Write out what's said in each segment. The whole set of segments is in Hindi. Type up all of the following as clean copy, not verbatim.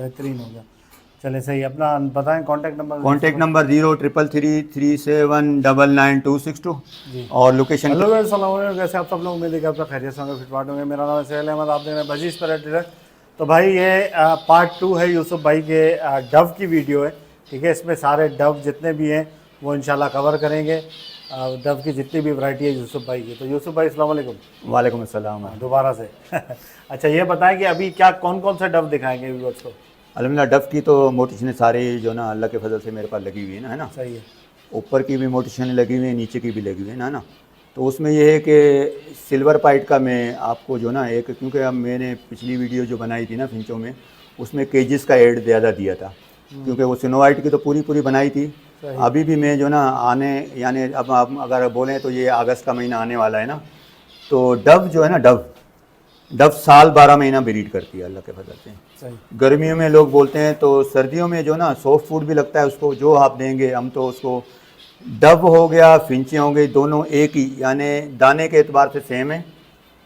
बेहतरीन हो गया। चले सही, अपना बताएं कॉन्टैक्ट नंबर। कॉन्टैक्ट नंबर 033337999262 जी। और लोकेशन। हेलो सलाम, कैसे आप सब लोग? उम्मीद है कि आप सब खैरियत से होंगे, फिटफाट होंगे। मेरा नाम है सहल अहमद, आप देख रहे हैं बजीज पर ट्रेडर। तो भाई ये पार्ट 2 है यूसुफ भाई के डव की वीडियो है, ठीक है। इसमें सारे डव जितने भी हैं वो इंशाल्लाह कवर करेंगे, डव की जितनी भी वैरायटी है यूसुफ भाई की। तो यूसुफ भाई अस्सलाम वालेकुम। वालेकुम अस्सलाम। दोबारा से अच्छा ये बताएं कि अभी क्या कौन कौन से डव दिखाएंगे व्यूअर्स को? अल्हम्दुलिल्लाह डफ की तो मोटिशन सारी जो ना अल्लाह के फजल से मेरे पास लगी हुई है ना। सही है। ऊपर की भी मोटिशन लगी हुई है, नीचे की भी लगी हुई है ना। तो उसमें यह है कि सिल्वर पाइट का मैं आपको जो ना एक, क्योंकि अब मैंने पिछली वीडियो जो बनाई थी ना फिंचों में, उसमें केजिस का ऐड ज़्यादा दिया था, क्योंकि वो सिनोवाइट की तो पूरी पूरी बनाई थी। अभी भी मैं जो ना आने यानी अब अगर बोलें तो ये अगस्त का महीना आने वाला है ना, तो डव जो है ना डव साल 12 महीना ब्रीड करती है अल्लाह के फजल से। गर्मियों में लोग बोलते हैं, तो सर्दियों में जो ना सॉफ्ट फूड भी लगता है उसको, जो आप देंगे हम तो उसको। डव हो गया, फिंचे हो गई, दोनों एक ही यानी दाने के एतबार से सेम है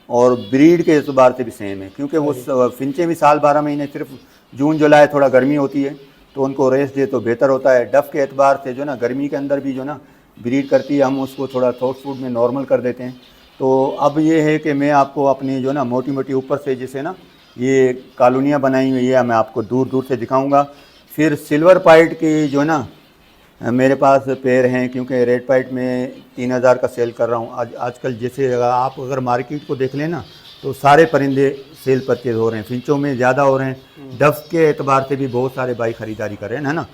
और ब्रीड के एतबार से भी सेम है, क्योंकि वो फिंचे भी साल 12 महीने, सिर्फ जून जुलाई थोड़ा गर्मी होती है तो उनको रेस्ट दे तो बेहतर होता है। डफ के एतबार से जो ना गर्मी के अंदर भी जो ना ब्रीड करती है, हम उसको थोड़ा सॉफ्ट फूड में नॉर्मल कर देते हैं। तो अब ये है कि मैं आपको अपनी जो ना मोटी मोटी ऊपर से जैसे ना ये कॉलोनियाँ बनाई हुई है, मैं आपको दूर दूर से दिखाऊंगा। फिर सिल्वर पाइट की जो ना मेरे पास पेड़ हैं, क्योंकि रेड पाइट में 3000 का सेल कर रहा हूँ। आजकल जैसे आप अगर मार्केट को देख लें ना, तो सारे परिंदे सेल परचेज हो रहे हैं, फिंचों में ज़्यादा हो रहे हैं, डफ के एतबार से भी बहुत सारे भाई ख़रीदारी कर रहे हैं, है ना।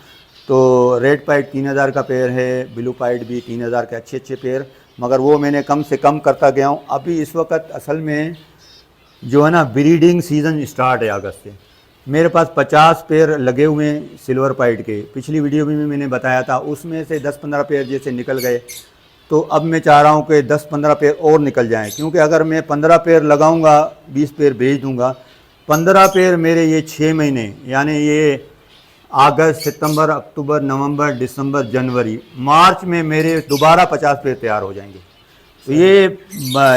तो रेड पाइट 3000 का पेड़ है, ब्लू पाइट भी 3000 के अच्छे पेड़, मगर वो मैंने कम से कम करता गया हूँ। अभी इस वक्त असल में जो है ना ब्रीडिंग सीज़न स्टार्ट है अगस्त से। मेरे पास 50 पेड़ लगे हुए हैं सिल्वर पाइट के, पिछली वीडियो में भी मैंने बताया था, उसमें से 10-15 पेड़ जैसे निकल गए। तो अब मैं चाह रहा हूँ कि 10-15 पेड़ और निकल जाएं, क्योंकि अगर मैं 15 पेड़ लगाऊंगा, 20 पेड़ भेज दूंगा, 15 पेड़ मेरे ये 6 महीने यानी ये अगस्त, सितंबर, अक्टूबर, नवंबर, दिसंबर, जनवरी, मार्च में मेरे दोबारा 50 पेड़ तैयार हो जाएंगे। तो ये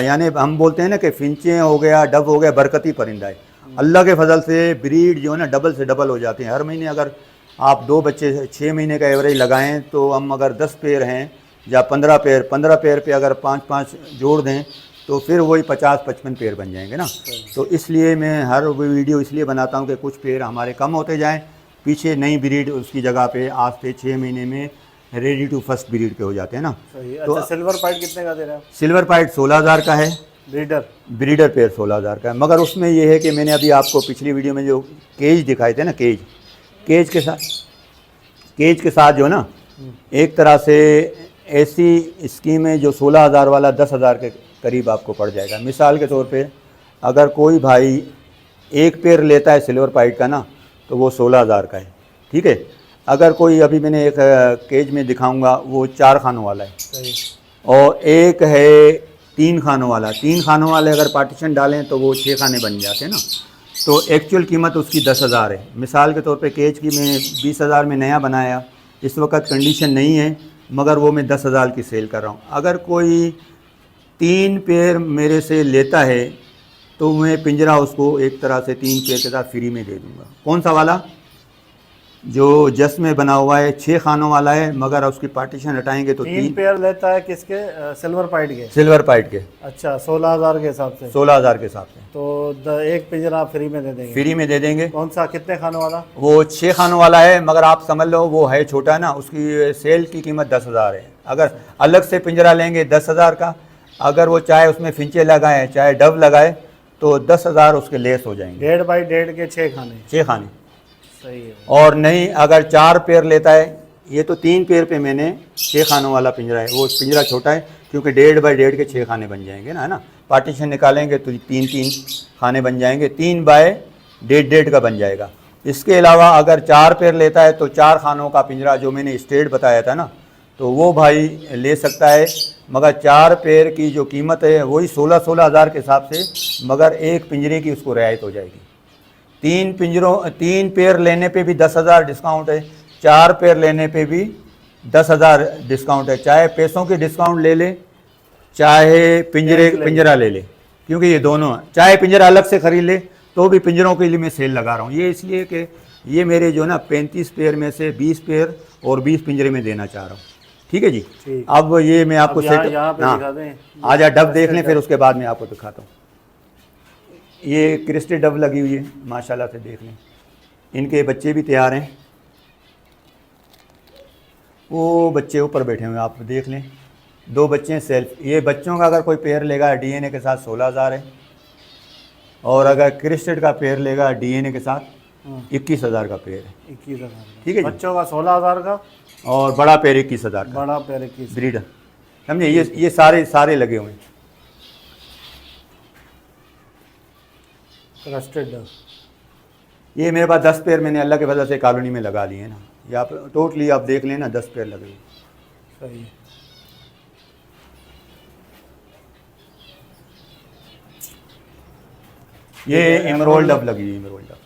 यानी हम बोलते हैं ना कि फिंचे हो गया, डब हो गया, बरकती परिंदा है। अल्लाह के फजल से ब्रीड जो है ना डबल से डबल हो जाते हैं हर महीने। अगर आप 2 बच्चे 6 महीने का एवरेज लगाएं, तो हम अगर 10 पेड़ हैं या 15 पेड़ पे अगर 5-5 जोड़ दें, तो फिर वही 50-55 पेड़ बन जाएंगे ना। तो इसलिए मैं हर वीडियो इसलिए बनाता हूँ कि कुछ पेड़ हमारे कम होते जाएँ, पीछे नई ब्रीड उसकी जगह पे आज से 6 महीने में रेडी टू फर्स्ट ब्रीड के हो जाते हैं ना। तो अच्छा, सिल्वर पाइट कितने का दे रहे हैं? सिल्वर पाइट 16000 का है, ब्रीडर पेयर 16000 का है। मगर उसमें यह है कि मैंने अभी आपको पिछली वीडियो में जो केज दिखाए थे ना, केज के साथ जो ना एक तरह से ऐसी स्कीम है जो 16000 वाला 10000 के करीब आपको पड़ जाएगा। मिसाल के तौर पे अगर कोई भाई एक पेयर लेता है सिल्वर पाइट का ना, तो वो 16000 का है, ठीक है। अगर कोई, अभी मैंने एक केज में दिखाऊंगा, वो 4 खानों वाला है, और एक है 3 खानों वाला। 3 खानों वाले अगर पार्टीशन डालें तो वो 6 खाने बन जाते हैं ना। तो एक्चुअल कीमत उसकी 10,000 है। मिसाल के तौर पे केज की मैं 20,000 में नया बनाया, इस वक्त कंडीशन नहीं है, मगर वो मैं 10,000 की सेल कर रहा हूँ। अगर कोई 3 पेयर मेरे से लेता है तो मैं पिंजरा उसको एक तरह से 3 पेयर के साथ फ्री में दे दूँगा। कौन सा वाला? जो जस में बना हुआ है, 6 खानों वाला है, मगर उसकी पार्टीशन हटाएंगे तो 3 पेयर लेता है। किसके? सिल्वर पाइट के। अच्छा, 16000 के हिसाब से। 16000 के हिसाब से। तो एक पिंजरा आप फ्री में दे देंगे। कौन सा, कितने खानों वाला? वो 6 खानों वाला है, मगर आप समझ लो वो है छोटा ना, उसकी सेल की कीमत 10,000 है। अगर अलग से पिंजरा लेंगे 10,000 का, अगर वो चाहे उसमें फिंचे लगाए चाहे डब लगाए, तो 10,000 उसके लेस हो जाएंगे। 1.5 बाई 1.5 के 6 खाने। सही है। और नहीं, अगर 4 पेयर लेता है, ये तो 3 पेयर पे मैंने 6 खानों वाला पिंजरा है, वो पिंजरा छोटा है, क्योंकि 1.5 बाई 1.5 के 6 खाने बन जाएंगे ना, है ना। पार्टीशन निकालेंगे तो 3-3 खाने बन जाएंगे, 3 बाय 1.5 का बन जाएगा। इसके अलावा अगर 4 पेयर लेता है तो 4 खानों का पिंजरा जो मैंने स्टेट बताया था ना, तो वो भाई ले सकता है। मगर 4 पेयर की जो कीमत है वही 16,000 के हिसाब से, मगर एक पिंजरे की उसको रियायत हो जाएगी। 3 पेयर लेने पे भी 10,000 डिस्काउंट है, 4 पेयर लेने पे भी 10,000 डिस्काउंट है। चाहे पैसों की डिस्काउंट ले ले, चाहे पिंजरा ले ले, क्योंकि ये दोनों, चाहे पिंजरा अलग से ख़रीद ले तो भी पिंजरों के लिए मैं सेल लगा रहा हूँ। ये इसलिए कि ये मेरे जो ना 35 पेयर में से 20 पेयर और 20 पिंजरे में देना चाह रहा हूँ। ठीक है जी। ठीक। अब ये मैं आपको अब यहाँ पे दिखा दें। आजा डब देख लें, फिर उसके बाद मैं आपको दिखाता हूँ। ये क्रिस्टेड डब लगी हुई है माशाल्लाह से, देख लें। इनके बच्चे भी तैयार हैं, वो बच्चे ऊपर बैठे हुए हैं, आप देख लें। 2 बच्चे हैं सेल्फ। ये बच्चों का अगर कोई पेयर लेगा डीएनए के साथ 16,000 है, और अगर क्रिस्टेड का पेयर लेगा डीएनए के साथ 21,000 का पेयर है। 21,000। ठीक है जी। बच्चों का 16,000 का, और बड़ा पेयर 21,000 का, बड़ा पेयर 21 ब्रीडर, समझे। ये सारे लगे हुए हैं। Crested dub. ये मेरे पास 10 पेयर मैंने अल्लाह के फजल से कॉलोनी में लगा लिए हैं ना। ये आप टोटली आप देख लें ना, 10 पेयर लगे हुए। सही है। ये एमरोल्ड डब लगी हुई, एमरोल्ड डब।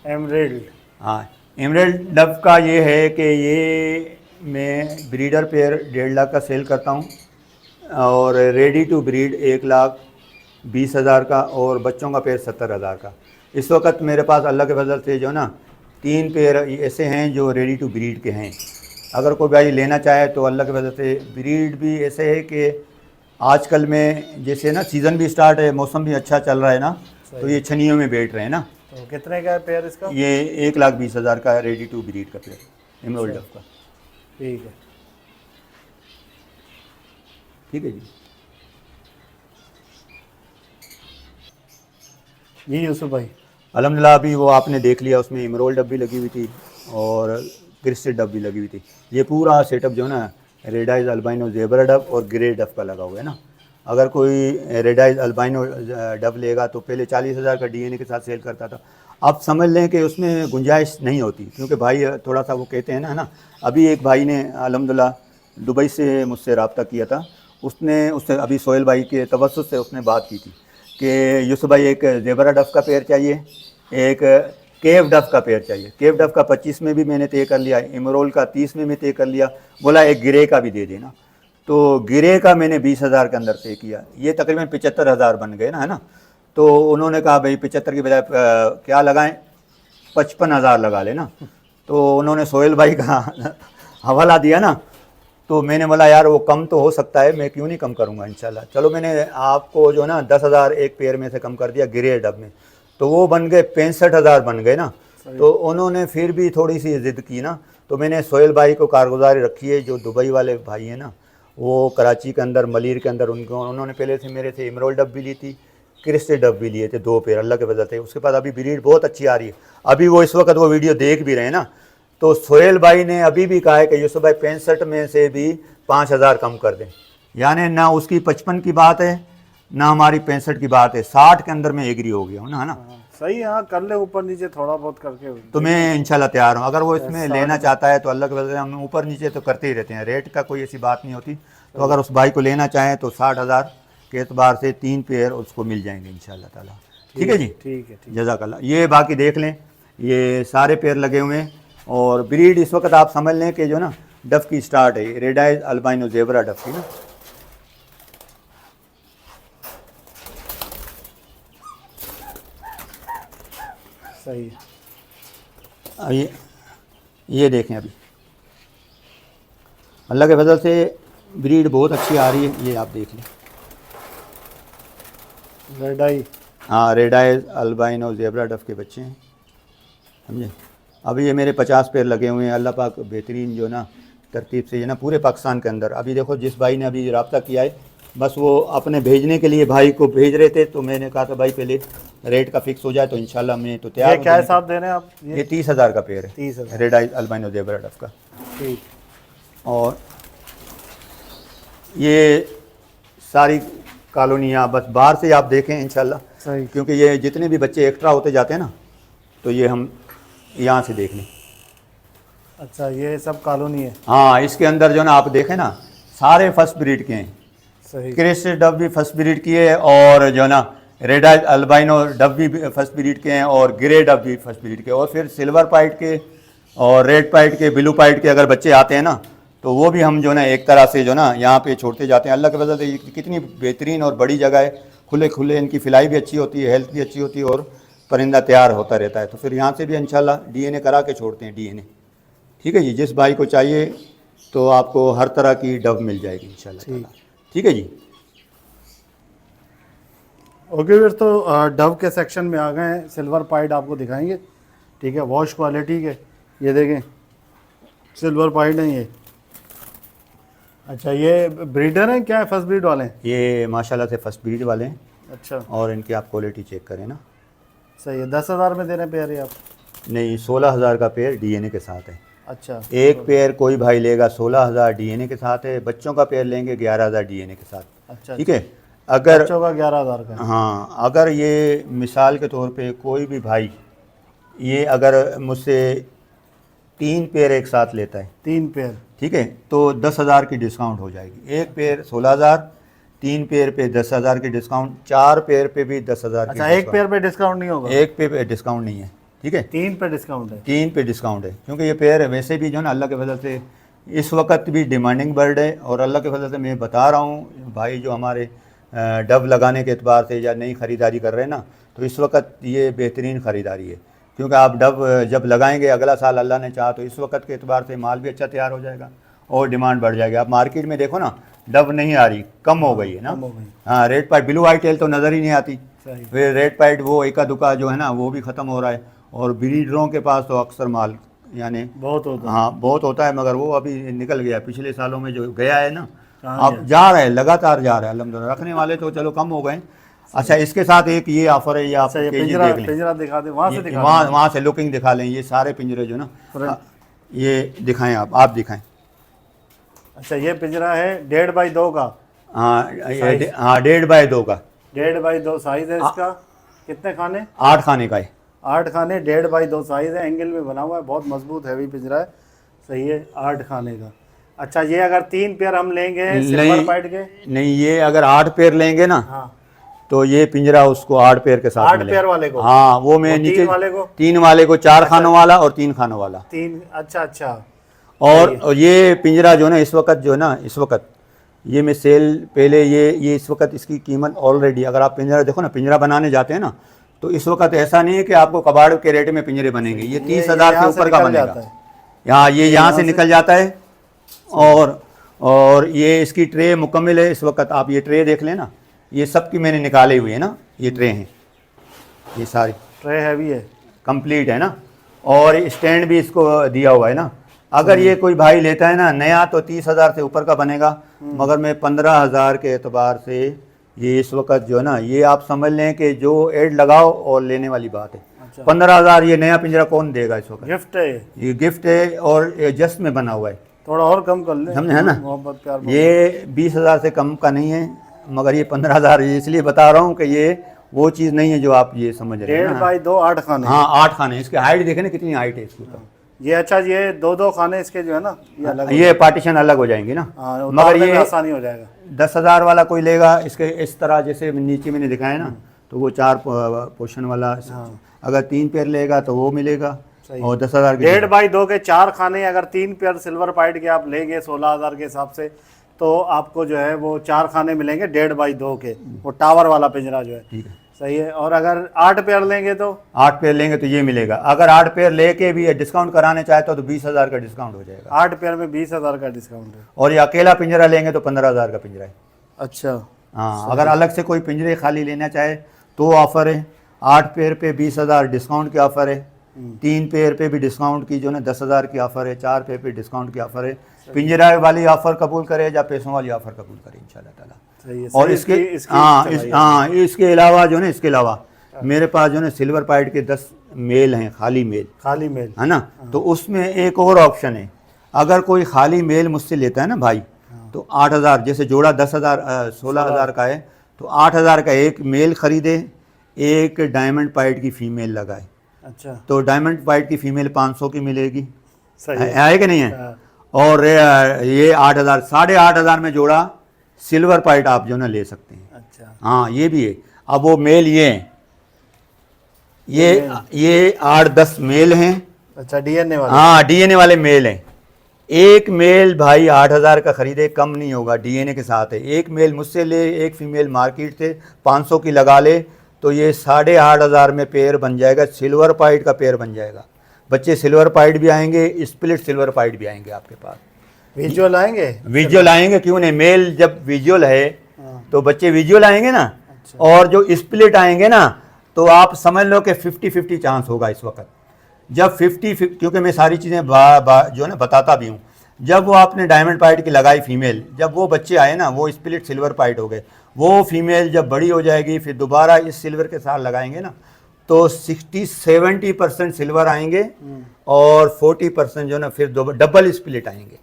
एमरेल्ड। हाँ, एमरेल्ड डब का ये है कि ये मैं ब्रीडर पेयर 1.5 लाख का सेल करता हूँ, और रेडी टू ब्रीड 1,20,000 का, और बच्चों का पेयर 70,000 का। इस वक्त मेरे पास अल्लाह के फजल से जो ना 3 पेयर ऐसे हैं जो रेडी टू ब्रीड के हैं। अगर कोई भाई लेना चाहे तो अल्लाह के वजह से ब्रीड भी ऐसे है कि आजकल में जैसे ना सीज़न भी स्टार्ट है, मौसम भी अच्छा चल रहा है ना, तो ये छनियों में बैठ रहे हैं ना। तो कितने का है पेयर इसका? ये 1,20,000 का रेडी टू ब्रीड का पेयर एमरोल्ड डब का। ठीक है। ठीक है जी। जी यूसुफ भाई, अल्हम्दुलिल्लाह अभी वो आपने देख लिया, उसमें एमरोल्ड डब भी लगी हुई थी और क्रिस्टेड डब भी लगी हुई थी। ये पूरा सेटअप जो है ना red eyes albino zebra dub और ग्रे डब का लगा हुआ है ना। अगर कोई रेड आइज अल्बाइनो डब लेगा तो पहले 40,000 का डीएनए के साथ सेल करता था। अब समझ लें कि उसमें गुंजाइश नहीं होती, क्योंकि भाई थोड़ा सा वो कहते हैं ना, है ना। अभी एक भाई ने अल्हम्दुलिल्लाह दुबई से मुझसे रब्ता किया था, उससे अभी सोहेल भाई के तवस्सुत से उसने बात की थी कि यूसुफ भाई एक ज़ेबरा डब का पेयर चाहिए, एक केव डफ का पेयर चाहिए। केव डफ का 25 में भी मैंने तय कर लिया, इमरोल का 30 में भी तय कर लिया। बोला एक गिरे का भी दे देना, तो गिरे का मैंने 20,000 के अंदर तय किया। ये तकरीबन 75,000 बन गए ना, है ना। तो उन्होंने कहा भाई 75 की बजाय क्या लगाएं, 55,000 लगा लेना। तो उन्होंने सोहेल भाई का हवाला दिया ना, तो मैंने बोला यार वो कम तो हो सकता है, मैं क्यों नहीं कम करूँगा इंशाल्लाह। चलो मैंने आपको जो ना 10,000 एक पेयर में से कम कर दिया गिरे डब में, तो वो बन गए 65,000 बन गए ना। तो उन्होंने फिर भी थोड़ी सी ज़िद की ना, तो मैंने सोहेल भाई को कारगुजारी रखी है, जो दुबई वाले भाई हैं ना, वो कराची के अंदर मलीर के अंदर उन्होंने पहले से मेरे से इमरोल डब भी ली थी, क्रिस्टेड डब भी लिए थे 2 पेयर अल्लाह के वजह से। उसके बाद अभी ब्रीड बहुत अच्छी आ रही है। अभी वो इस वक्त वो वीडियो देख भी रहे हैं ना। तो सोहेल भाई ने अभी भी कहा है कि यूसुफ भाई 65 में से भी 5,000 कम कर दें, यानी ना उसकी 55 की बात है ना हमारी 65 की बात है, 60 के अंदर मैं एग्री हो गया हूँ ना, है ना। सही है। हाँ कर ले, ऊपर नीचे थोड़ा बहुत करके। तो मैं इंशाल्लाह तैयार हूँ। अगर वो इसमें लेना चाहता है तो अल्लाह के वजह से हम ऊपर नीचे तो करते ही रहते हैं, रेट का कोई ऐसी बात नहीं होती। तो अगर उस भाई को लेना चाहें तो 60,000 के एतबार से 3 पेयर उसको मिल जाएंगे इंशाल्लाह ताला। ठीक है जी। ठीक है, ठीक। जज़ाकल्लाह। ये बाकी देख लें, ये सारे पेयर लगे हुए हैं। और ब्रीड इस वक्त आप समझ लें कि जो ना डफ की स्टार्ट है, रेड आइज अल्बाइनो ज़ेबरा डफ की ना। सही है। ये देखें, अभी अल्लाह के फजल से ब्रीड बहुत अच्छी आ रही है। ये आप देख लें, रेड आई, हाँ रेड आइज अल्बाइनो ज़ेबरा डफ के बच्चे हैं, समझे। अभी ये मेरे 50 पेयर लगे हुए हैं। अल्लाह पाक बेहतरीन जो ना तरतीब से ये ना पूरे पाकिस्तान के अंदर। अभी देखो जिस भाई ने अभी रब्ता किया है, बस वो अपने भेजने के लिए भाई को भेज रहे थे, तो मैंने कहा था भाई पहले रेट का फिक्स हो जाए तो इंशाल्लाह मैं तो तैयार। ये क्या हिसाब दे रहे हैं आप? ये 30,000 का पेयर है, 30,000। रेड आइज अल्बाइनो ज़ेबरा डफ का। ठीक। और ये सारी कॉलोनियाँ बस बाहर से आप देखें इंशाल्लाह, सही। क्योंकि ये जितने भी बच्चे एक्स्ट्रा होते जाते हैं ना, तो ये हम यहाँ से देख लें। अच्छा, ये सब कॉलोनी है। हाँ, इसके अंदर जो ना आप देखें ना सारे फर्स्ट ब्रीड के हैं। सही। क्रिस्टेड डब भी फर्स्ट ब्रीड की है, और जो ना रेड आइज अल्बाइनो डब भी फर्स्ट ब्रीड के हैं, और ग्रे डब भी फर्स्ट ब्रीड के, और फिर सिल्वर पाइट के और रेड पाइट के, ब्लू पाइट के अगर बच्चे आते हैं ना, तो वो भी हम जो ना एक तरह से जो ना यहाँ पे छोड़ते जाते हैं। अल्लाह की वजह से ये कितनी बेहतरीन और बड़ी जगह है, खुले खुले इनकी फिलाई भी अच्छी होती है, हेल्थ भी अच्छी होती है, और परिंदा तैयार होता रहता है। तो फिर यहाँ से भी इंशाल्लाह डीएनए करा के छोड़ते हैं, डीएनए। ठीक है जी, जिस भाई को चाहिए तो आपको हर तरह की डव मिल जाएगी इंशाल्लाह ताला। ठीक है जी। ओके फिर तो डव के सेक्शन में आ गए हैं, सिल्वर पाइड आपको दिखाएंगे। ठीक है, वॉश क्वालिटी के ये देखें, सिल्वर पाइड है ये। अच्छा, ये ब्रीडर हैं क्या है, फर्स्ट ब्रीड वाले हैं? ये माशाल्लाह से फर्स्ट ब्रीड वाले हैं। अच्छा, और इनकी आप क्वालिटी चेक करें ना। सही है। 10,000 में दे रहे हैं पेयर ये आप? नहीं, 16,000 का पेयर डीएनए के साथ है। अच्छा, एक पेयर कोई भाई लेगा 16,000 डीएनए के साथ है, बच्चों का पेयर लेंगे 11,000 डीएनए के साथ। अच्छा, ठीक है। अगर बच्चों का 11,000 का। हाँ, अगर ये मिसाल के तौर पे कोई भी भाई ये अगर मुझसे 3 पेयर एक साथ लेता है, 3 पेयर, ठीक है, तो 10,000 की डिस्काउंट हो जाएगी। एक पेयर 16,000, 3 पेयर पे 10,000 की डिस्काउंट, 4 पेयर पे भी 10,000 की। अच्छा, एक पेयर पे डिस्काउंट नहीं होगा? एक पे डिस्काउंट नहीं है। ठीक है, 3 पे डिस्काउंट है। 3 पे डिस्काउंट है, क्योंकि ये पेयर वैसे भी जो है ना अल्लाह के फजल से इस वक्त भी डिमांडिंग बर्ड है। और अल्लाह के फजल से मैं बता रहा हूँ भाई, जो हमारे डब लगाने के एतबार से या नई ख़रीदारी कर रहे हैं ना, तो इस वक्त ये बेहतरीन ख़रीदारी है। क्योंकि आप डब जब लगाएंगे अगला साल अल्लाह ने चाहा तो इस वक्त के एतबार से माल भी अच्छा तैयार हो जाएगा और डिमांड बढ़ जाएगी। आप मार्केट में देखो ना, डब नहीं आ रही, कम हो गई है ना। हाँ, red white, blue I tell तो नज़र ही नहीं आती। फिर रेड पाइट वो एका दुका जो है ना वो भी ख़त्म हो रहा है। और ब्रीडरों के पास तो अक्सर माल यानी बहुत होता है। हाँ, बहुत होता है, मगर वो अभी निकल गया। पिछले सालों में जो गया है ना, अब जा रहा है, लगातार जा रहा है अल्हम्दुलिल्लाह। रखने वाले तो चलो कम हो गए। अच्छा, इसके साथ एक ये ऑफर है, ये आप केजी देख लें। पिंजरा दिखा दे, वहाँ से दिखा, वहाँ से लुकिंग दिखा लें। ये सारे पिंजरे जो ना ये दिखाएं, आप दिखाएं। अच्छा, ये पिंजरा है 1.5 बाई 2 का। हाँ, 1.5 बाई 2 का, 1.5 बाई 2 साइज है इसका। कितने खाने? 8 खाने का है। 8 खाने, 1.5 बाई 2 साइज है, एंगल में बना हुआ है, बहुत मजबूत हैवी पिंजरा है। सही है, 8 खाने का। अच्छा, ये अगर 3 पेयर हम लेंगे सिल्वर पाइड के? नहीं, ये अगर 8 पेयर लेंगे ना, हाँ, तो ये पिंजरा उसको 8 पेयर के साथ 8 पेयर वाले को? हाँ, वो मैं नीचे 3 वाले को? 3 वाले को 4 खानों वाला और 3 खानों वाला। 3। अच्छा अच्छा। और ये पिंजरा जो ना इस वक्त जो ना इस वक्त ये मैं सेल पहले ये इस वक्त इसकी कीमत ऑलरेडी, अगर आप पिंजरा देखो ना, पिंजरा बनाने जाते हैं ना, तो इस वक्त ऐसा नहीं है कि आपको कबाड़ के रेट में पिंजरे बनेंगे। ये 30,000 से ऊपर का बनेगा। यहाँ ये यहाँ से निकल जाता है। और ये इसकी ट्रे मुकम्मल है। इस वक्त आप ये ट्रे देख लें ना, ये सब की मैंने निकाले हुए है ना, ये ट्रे हैं, ये सारी ट्रे हैवी है, कंप्लीट है ना। और स्टैंड भी इसको दिया हुआ है ना। अगर ये कोई भाई लेता है ना नया, तो 30,000 से ऊपर का बनेगा, मगर मैं 15,000 के एतबार से ये इस वक्त जो है ना, ये आप समझ लें कि जो एड लगाओ और लेने वाली बात है। अच्छा। 15,000 ये नया पिंजरा कौन देगा इस वक्त? गिफ्ट है ये गिफ्ट है और जस्ट में बना हुआ है। थोड़ा और कम कर ले, समझे है ना। मोहब्बत प्यार। ये 20,000 से कम का नहीं है, मगर ये 15,000 इसलिए बता रहा हूँ कि ये वो चीज़ नहीं है जो आप ये समझ रहे हैं। 1.5 बाई 2 8 खाने। हाँ, 8 खाने। इसकी हाइट देखें ना कितनी हाइट है इसके ऊपर। ये अच्छा, ये 2-2 खाने इसके जो है ना, ये अलग, ये पार्टीशन अलग हो जाएंगे ना। हाँ, मगर ये आसानी हो जाएगा। 10,000 वाला कोई लेगा इसके इस तरह, जैसे नीचे मैंने दिखाया ना, तो वो 4 पोर्शन वाला। अगर 3 पेयर लेगा तो वो मिलेगा। और 10,000 के 1.5 बाई 2 के 4 खाने, अगर 3 पेयर सिल्वर पाइड के आप लेंगे 16,000 के हिसाब से, तो आपको जो है वो 4 खाने मिलेंगे 1.5 बाई 2 के, वो टावर वाला पिंजरा जो है। ठीक है, सही है। और अगर 8 पेयर लेंगे तो? 8 पेयर लेंगे तो ये मिलेगा। अगर 8 पेयर लेके भी डिस्काउंट कराने चाहते हो तो 20,000 का डिस्काउंट हो जाएगा। 8 पेयर में 20,000 का डिस्काउंट है। और ये अकेला पिंजरा लेंगे तो 15,000 का पिंजरा है। अच्छा, हाँ, अगर अलग से कोई पिंजरे खाली लेना चाहे तो ऑफ़र है। 8 पेयर पे 20,000 डिस्काउंट की ऑफ़र है। 3 पेयर पे भी डिस्काउंट की जो ना 10,000 की ऑफ़र है। 4 पेयर पे डिस्काउंट की ऑफ़र है। पिंजरा वाली ऑफ़र कबूल करे या पैसों वाली ऑफ़र कबूल करे इंशाल्लाह ताला। और इसके अलावा जो ना, इसके अलावा मेरे पास जो ना सिल्वर पाइड के 10 मेल हैं, खाली मेल है ना। तो उसमें एक और ऑप्शन है, अगर कोई खाली मेल मुझसे लेता है ना भाई, तो 8,000, जैसे जोड़ा 10,000 16,000 का है, तो 8,000 का एक मेल खरीदे, एक डायमंड पाइड की फ़ीमेल लगाए। अच्छा, तो डायमंड पाइड की फ़ीमेल 500 की मिलेगी। सही है कि नहीं है। और ये 8,000, 8,500 में जोड़ा सिल्वर पाइड आप जो ना ले सकते हैं। अच्छा, हाँ, ये भी है। अब वो मेल ये हैं, ये 8-10 मेल हैं। अच्छा, डीएनए वाले? हाँ, डीएनए वाले मेल हैं। एक मेल भाई 8,000 का खरीदे, कम नहीं होगा, डीएनए के साथ है। एक मेल मुझसे ले, एक फीमेल मार्केट से 500 की लगा ले, तो ये 8,500 में पेयर बन जाएगा, सिल्वर पाइट का पेयर बन जाएगा। बच्चे सिल्वर पाइट भी आएंगे, स्प्लिट सिल्वर पाइट भी आएंगे आपके पास। विजुअल आएंगे? विजुअल आएंगे, क्यों नहीं, मेल जब विजुअल है हाँ। तो बच्चे विजुअल आएंगे ना। अच्छा। और जो स्प्लिट आएंगे ना तो आप समझ लो कि 50-50 चांस होगा इस वक्त। जब 50, क्योंकि मैं सारी चीज़ें जो है ना बताता भी हूँ। जब वो आपने डायमंड पाइट की लगाई फीमेल, जब वो बच्चे आए ना वो स्प्लिट सिल्वर पाइट हो गए, वो फीमेल जब बड़ी हो जाएगी फिर दोबारा इस सिल्वर के साथ लगाएंगे ना तो 60-70% सिल्वर आएंगे और 40% जो ना फिर डबल स्प्लिट आएंगे।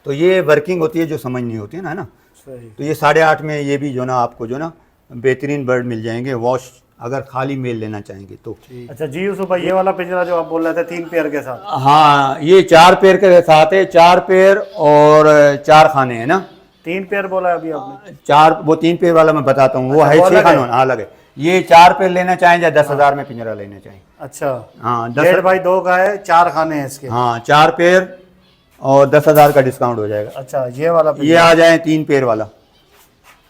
तो ये वर्किंग होती है जो समझ नहीं होती है ना सही। तो ये 8.5 में ये भी जो ना आपको जो ना बेहतरीन बर्ड मिल जाएंगे वॉश, अगर खाली मेल लेना चाहेंगे तो। अच्छा जी यूसुफ भाई, ये वाला पिंजरा जो आप बोल रहे थे 3 पेयर के साथ? हाँ, ये 4 पेयर के साथ है, 4 पेयर और 4 खाने हैं ना। 3 पेयर बोला है अभी आपने? 4, वो 3 पेयर वाला मैं बताता हूँ, वो अच्छा, है वो 6 अलग है? खानों, हाँ अलग है। ये 4 पेयर लेना चाहें या 10,000 में पिंजरा लेना चाहें। अच्छा, हाँ 1.5x2 का है, 4 खाने हैं इसके। हाँ 4 पेयर और 10,000 का डिस्काउंट हो जाएगा। अच्छा, ये वाला ये आ जाए 3 पेयर वाला,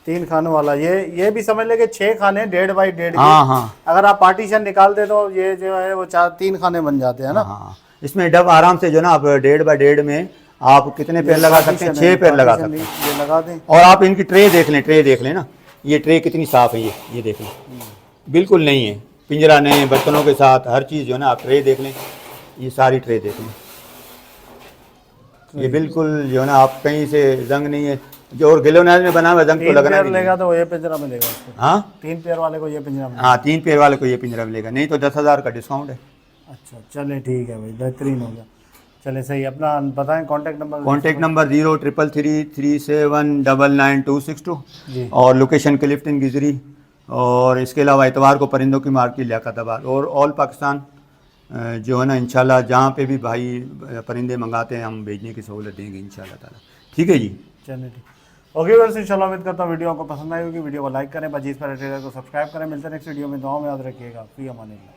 3 खानों वाला। ये भी समझ लेंगे 6 खाने 1.5x1.5 हाँ हाँ अगर आप पार्टीशन निकाल दे तो ये जो है वो 3 खाने बन जाते हैं ना। हाँ। इसमें डब आराम से जो ना आप 1.5x1.5 में आप कितने पेयर लगा सकते हैं, 6 पेयर लगा सकते हैं। ये लगा दें। और आप इनकी ट्रे देख लें, ट्रे देख लें ना, ये ट्रे कितनी साफ़ है, ये देख लें, बिल्कुल नहीं है, पिंजरा नहीं, बर्तनों के साथ हर चीज़ जो है ना आप ट्रे देख लें, ये सारी ट्रे देख लें, ये बिल्कुल जो है ना आप कहीं से जंग नहीं है, जो और गिलोनाइज में बना हुआ जंग तो 3 लगना पेयर भी लेगा नहीं। तो ये पिंजरा मिलेगा उसको। हाँ 3 पेयर वाले को ये पिंजरा मिलेगा। हाँ 3 पेयर वाले को ये पिंजरा मिलेगा, नहीं तो 10,000 का डिस्काउंट है। अच्छा चले ठीक है भाई, बेहतरीन हो गया। चले सही, अपना बताएं कॉन्टैक्ट नंबर। कॉन्टैक्ट नंबर 033337999262 जी। और लोकेशन क्लिफ्टन गिजरी। और इसके अलावा इतवार को परिंदों की मार्केट लियाकताबाद और ऑल पाकिस्तान जो है ना इंशाल्लाह जहाँ पे भी भाई परिंदे मंगाते हैं हम भेजने की सहूलत देंगे इंशाल्लाह ताला। ठीक है जी, चलिए ठीक। ओके बस इंशाल्लाह उम्मीद करता हूँ वीडियो आपको पसंद आई होगी। वीडियो को लाइक करें, बजीज पर को सब्सक्राइब करें। मिलते हैं नेक्स्ट वीडियो में, दुआ में याद रखिएगा। फी अमान अल्लाह।